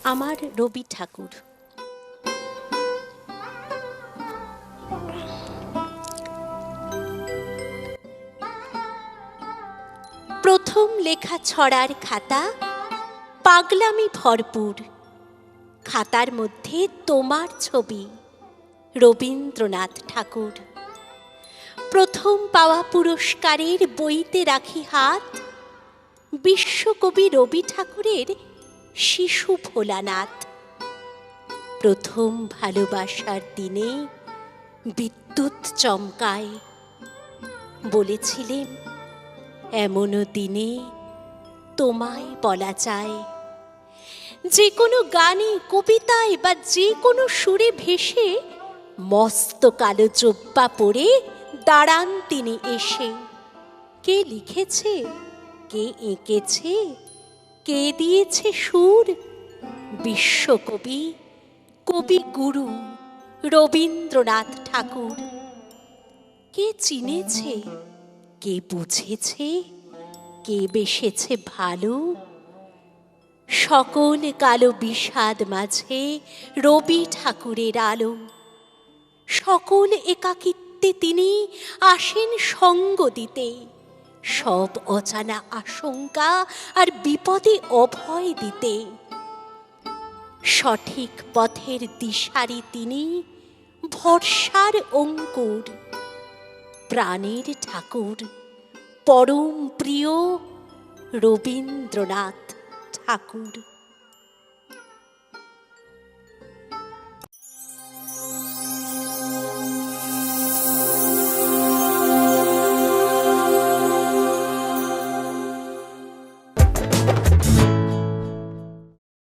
আমার রবি ঠাকুর। প্রথম লেখা ছড়ার খাতা, পাগলামি ভরপুর। খাতার মধ্যে তোমার ছবি, রবীন্দ্রনাথ ঠাকুর। প্রথম পাওয়া পুরস্কারের বইতে রাখি হাত, বিশ্বকবি রবি ঠাকুরের শিশু ভোলানাথ। প্রথম ভালোবাসার দিনে বিদ্যুৎ চমকায়, বলেছিলেন এমনও দিনে তোমায় বলা যায়। যে কোনো গানে, কবিতায় বা যে কোনো সুরে ভেসে মস্ত কালো জোব্বা পরে দাঁড়ান তিনি এসে। কে লিখেছে, কে এঁকেছে, কে দিয়েছে সুর? বিশ্বকবি, কবিগুরু রবীন্দ্রনাথ ঠাকুর। কে চিনেছে, কে বুঝেছে, কে বেসেছে ভালো? সকল কালো বিষাদ মাঝে রবি ঠাকুরের আলো। সকল একাকিত্বে তিনি আসেন সঙ্গ দিতে, সব অজানা আশঙ্কা আর বিপদে অভয় দিতে। সঠিক পথের দিশারি তিনি, ভরসার অঙ্কুর। প্রাণের ঠাকুর, পরম প্রিয় রবীন্দ্রনাথ ঠাকুর।